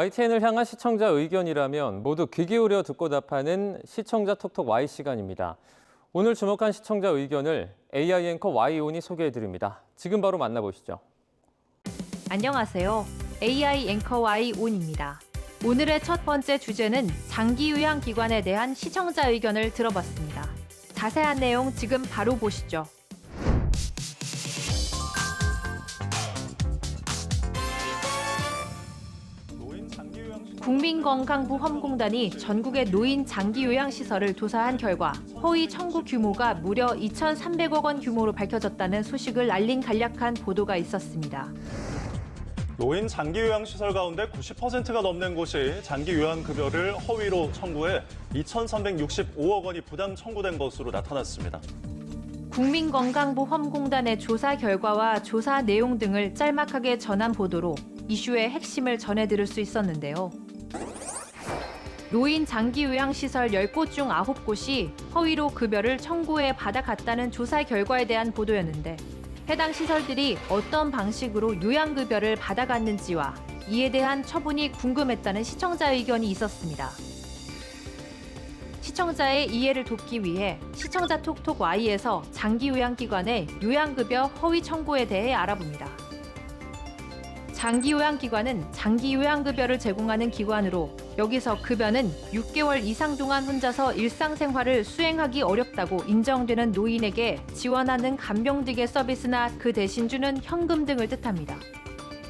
YTN을 향한 시청자 의견이라면 모두 귀 기울여 듣고 답하는 시청자 톡톡 Y 시간입니다. 오늘 주목한 시청자 의견을 AI 앵커 Y온이 소개해드립니다. 지금 바로 만나보시죠. 안녕하세요. AI 앵커 Y온입니다. 오늘의 첫 번째 주제는 장기 요양기관에 대한 시청자 의견을 들어봤습니다. 자세한 내용 지금 바로 보시죠. 국민건강보험공단이 전국의 노인 장기요양시설을 조사한 결과 허위 청구 규모가 무려 2,300억 원 규모로 밝혀졌다는 소식을 알린 간략한 보도가 있었습니다. 노인 장기요양시설 가운데 90%가 넘는 곳이 장기요양급여를 허위로 청구해 2,365억 원이 부당 청구된 것으로 나타났습니다. 국민건강보험공단의 조사 결과와 조사 내용 등을 짤막하게 전한 보도로 이슈의 핵심을 전해드릴 수 있었는데요. 노인 장기요양시설 10곳 중 9곳이 허위로 급여를 청구해 받아갔다는 조사 결과에 대한 보도였는데 해당 시설들이 어떤 방식으로 요양급여를 받아갔는지와 이에 대한 처분이 궁금했다는 시청자 의견이 있었습니다. 시청자의 이해를 돕기 위해 시청자 톡톡 Y에서 장기요양기관의 요양급여 허위 청구에 대해 알아봅니다. 장기요양기관은 장기요양급여를 제공하는 기관으로 여기서 급여는 6개월 이상 동안 혼자서 일상생활을 수행하기 어렵다고 인정되는 노인에게 지원하는 간병직의 서비스나 그 대신 주는 현금 등을 뜻합니다.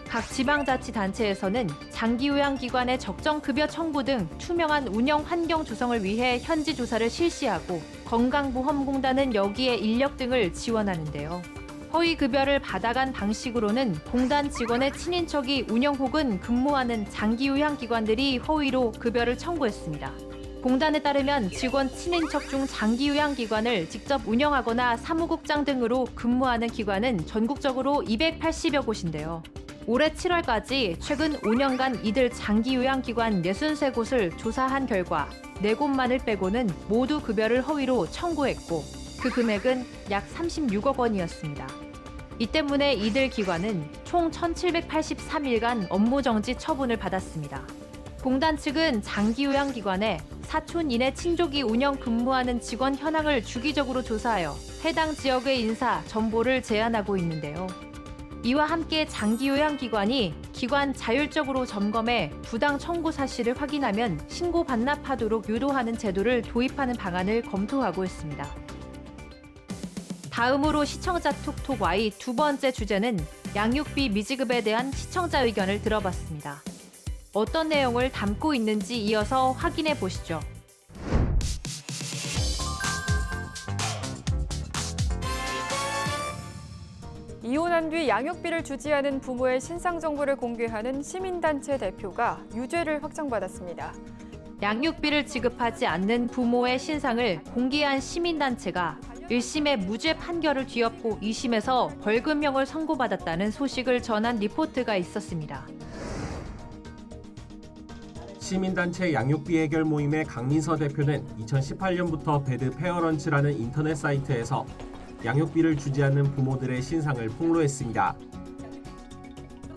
각 지방자치단체에서는 장기요양기관의 적정급여 청구 등 투명한 운영 환경 조성을 위해 현지 조사를 실시하고 건강보험공단은 여기에 인력 등을 지원하는데요. 허위 급여를 받아간 방식으로는 공단 직원의 친인척이 운영 혹은 근무하는 장기요양기관들이 허위로 급여를 청구했습니다. 공단에 따르면 직원 친인척 중 장기요양기관을 직접 운영하거나 사무국장 등으로 근무하는 기관은 전국적으로 280여 곳인데요. 올해 7월까지 최근 5년간 이들 장기요양기관 63곳을 조사한 결과 4곳만을 빼고는 모두 급여를 허위로 청구했고 그 금액은 약 36억 원이었습니다. 이 때문에 이들 기관은 총 1,783일간 업무정지 처분을 받았습니다. 공단 측은 장기요양기관에 사촌 이내 친족이 운영 근무하는 직원 현황을 주기적으로 조사하여 해당 지역의 인사, 정보를 제안하고 있는데요. 이와 함께 장기요양기관이 기관 자율적으로 점검해 부당 청구 사실을 확인하면 신고 반납하도록 유도하는 제도를 도입하는 방안을 검토하고 있습니다. 다음으로 시청자 톡톡 Y 두 번째 주제는 양육비 미지급에 대한 시청자 의견을 들어봤습니다. 어떤 내용을 담고 있는지 이어서 확인해 보시죠. 이혼한 뒤 양육비를 주지 않은 부모의 신상 정보를 공개하는 시민단체 대표가 유죄를 확정받았습니다. 양육비를 지급하지 않는 부모의 신상을 공개한 시민단체가 1심의 무죄 판결을 뒤엎고 2심에서 벌금형을 선고받았다는 소식을 전한 리포트가 있었습니다. 시민단체 양육비 해결 모임의 강민서 대표는 2018년부터 배드 페어런츠라는 인터넷 사이트에서 양육비를 주지 않는 부모들의 신상을 폭로했습니다.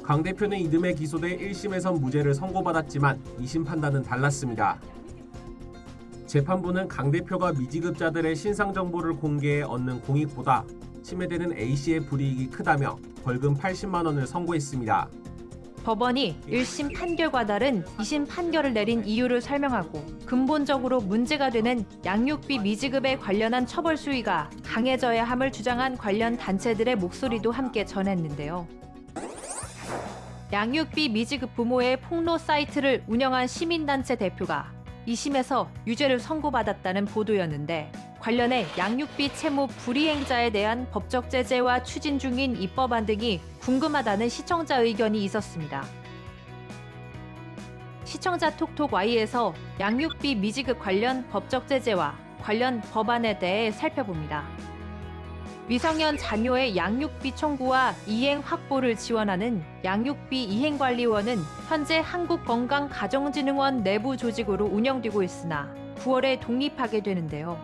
강 대표는 이듬해 기소돼 1심에선 무죄를 선고받았지만 2심 판단은 달랐습니다. 재판부는 강 대표가 미지급자들의 신상 정보를 공개해 얻는 공익보다 침해되는 A씨의 불이익이 크다며 벌금 80만 원을 선고했습니다. 법원이 1심 판결과 다른 2심 판결을 내린 이유를 설명하고 근본적으로 문제가 되는 양육비 미지급에 관련한 처벌 수위가 강해져야 함을 주장한 관련 단체들의 목소리도 함께 전했는데요. 양육비 미지급 부모의 폭로 사이트를 운영한 시민단체 대표가 2심에서 유죄를 선고받았다는 보도였는데 관련해 양육비 채무 불이행자에 대한 법적 제재와 추진 중인 입법안 등이 궁금하다는 시청자 의견이 있었습니다. 시청자 톡톡 Y에서 양육비 미지급 관련 법적 제재와 관련 법안에 대해 살펴봅니다. 미성년 자녀의 양육비 청구와 이행 확보를 지원하는 양육비 이행관리원은 현재 한국건강가정진흥원 내부 조직으로 운영되고 있으나 9월에 독립하게 되는데요.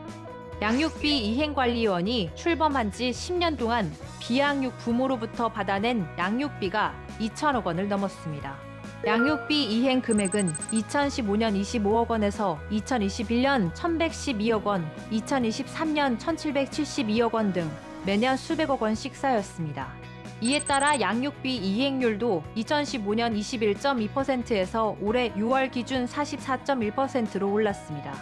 양육비 이행관리원이 출범한 지 10년 동안 비양육 부모로부터 받아낸 양육비가 2천억 원을 넘었습니다. 양육비 이행 금액은 2015년 25억 원에서 2021년 1,112억 원, 2023년 1,772억 원 등 매년 수백억 원씩 쌓였습니다. 이에 따라 양육비 이행률도 2015년 21.2%에서 올해 6월 기준 44.1%로 올랐습니다.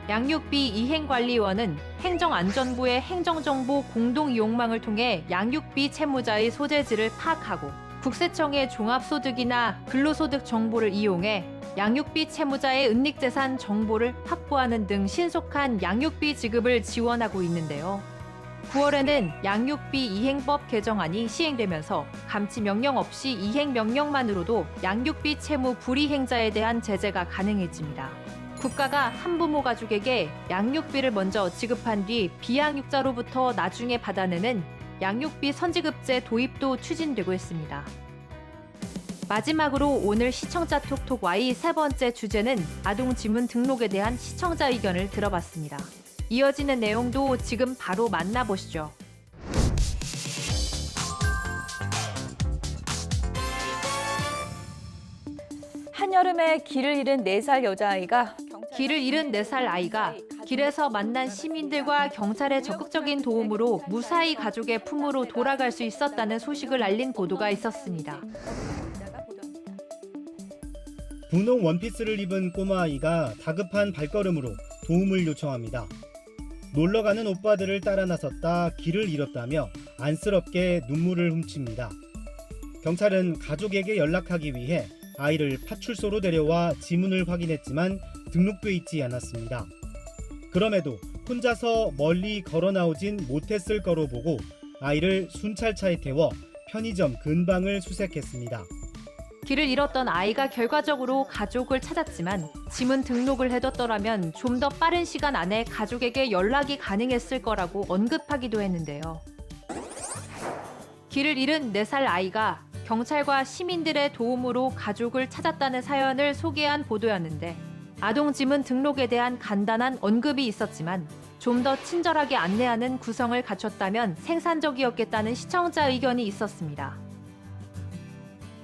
양육비 이행관리원은 행정안전부의 행정정보 공동이용망을 통해 양육비 채무자의 소재지를 파악하고 국세청의 종합소득이나 근로소득 정보를 이용해 양육비 채무자의 은닉재산 정보를 확보하는 등 신속한 양육비 지급을 지원하고 있는데요. 9월에는 양육비 이행법 개정안이 시행되면서 감치 명령 없이 이행 명령만으로도 양육비 채무 불이행자에 대한 제재가 가능해집니다. 국가가 한부모 가족에게 양육비를 먼저 지급한 뒤 비양육자로부터 나중에 받아내는 양육비 선지급제 도입도 추진되고 있습니다. 마지막으로 오늘 시청자 톡톡 Y 세 번째 주제는 아동 지문 등록에 대한 시청자 의견을 들어봤습니다. 이어지는 내용도 지금 바로 만나보시죠. 한여름에 길을 잃은 4살 여자아이가 길을 잃은 4살 아이가 길에서 만난 시민들과 경찰의 적극적인 도움으로 무사히 가족의 품으로 돌아갈 수 있었다는 소식을 알린 보도가 있었습니다. 분홍 원피스를 입은 꼬마아이가 다급한 발걸음으로 도움을 요청합니다. 놀러가는 오빠들을 따라 나섰다 길을 잃었다며 안쓰럽게 눈물을 훔칩니다. 경찰은 가족에게 연락하기 위해 아이를 파출소로 데려와 지문을 확인했지만 등록돼 있지 않았습니다. 그럼에도 혼자서 멀리 걸어 나오진 못했을 거로 보고 아이를 순찰차에 태워 편의점 근방을 수색했습니다. 길을 잃었던 아이가 결과적으로 가족을 찾았지만 지문 등록을 해뒀더라면 좀 더 빠른 시간 안에 가족에게 연락이 가능했을 거라고 언급하기도 했는데요. 길을 잃은 4살 아이가 경찰과 시민들의 도움으로 가족을 찾았다는 사연을 소개한 보도였는데 아동 지문 등록에 대한 간단한 언급이 있었지만 좀 더 친절하게 안내하는 구성을 갖췄다면 생산적이었겠다는 시청자 의견이 있었습니다.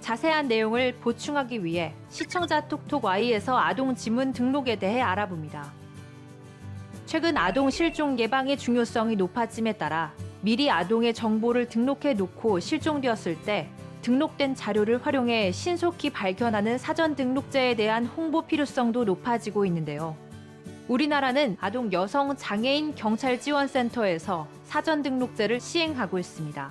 자세한 내용을 보충하기 위해 시청자 톡톡 Y에서 아동 지문 등록에 대해 알아봅니다. 최근 아동 실종 예방의 중요성이 높아짐에 따라 미리 아동의 정보를 등록해 놓고 실종되었을 때 등록된 자료를 활용해 신속히 발견하는 사전 등록제에 대한 홍보 필요성도 높아지고 있는데요. 우리나라는 아동 여성 장애인 경찰 지원센터에서 사전 등록제를 시행하고 있습니다.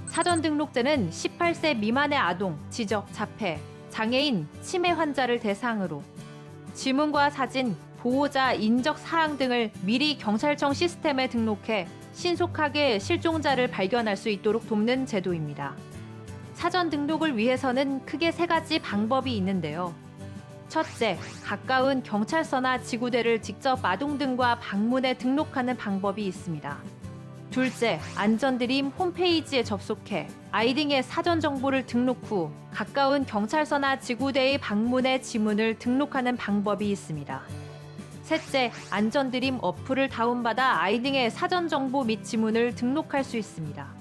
사전 등록제는 18세 미만의 아동, 지적, 자폐, 장애인, 치매 환자를 대상으로 지문과 사진, 보호자 인적 사항 등을 미리 경찰청 시스템에 등록해 신속하게 실종자를 발견할 수 있도록 돕는 제도입니다. 사전 등록을 위해서는 크게 3가지 방법이 있는데요. 첫째, 가까운 경찰서나 지구대를 직접 아동 등과 방문해 등록하는 방법이 있습니다. 둘째, 안전드림 홈페이지에 접속해 아이 등의 사전 정보를 등록 후 가까운 경찰서나 지구대의 방문해 지문을 등록하는 방법이 있습니다. 셋째, 안전드림 어플을 다운받아 아이 등의 사전 정보 및 지문을 등록할 수 있습니다.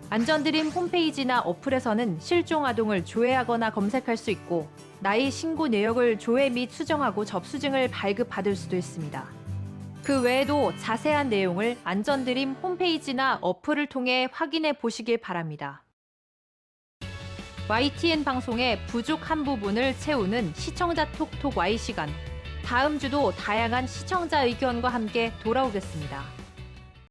안전드림 홈페이지나 어플에서는 실종 아동을 조회하거나 검색할 수 있고 나이 신고 내역을 조회 및 수정하고 접수증을 발급받을 수도 있습니다. 그 외에도 자세한 내용을 안전드림 홈페이지나 어플을 통해 확인해 보시길 바랍니다. YTN 방송의 부족한 부분을 채우는 시청자 톡톡 Y 시간. 다음 주도 다양한 시청자 의견과 함께 돌아오겠습니다.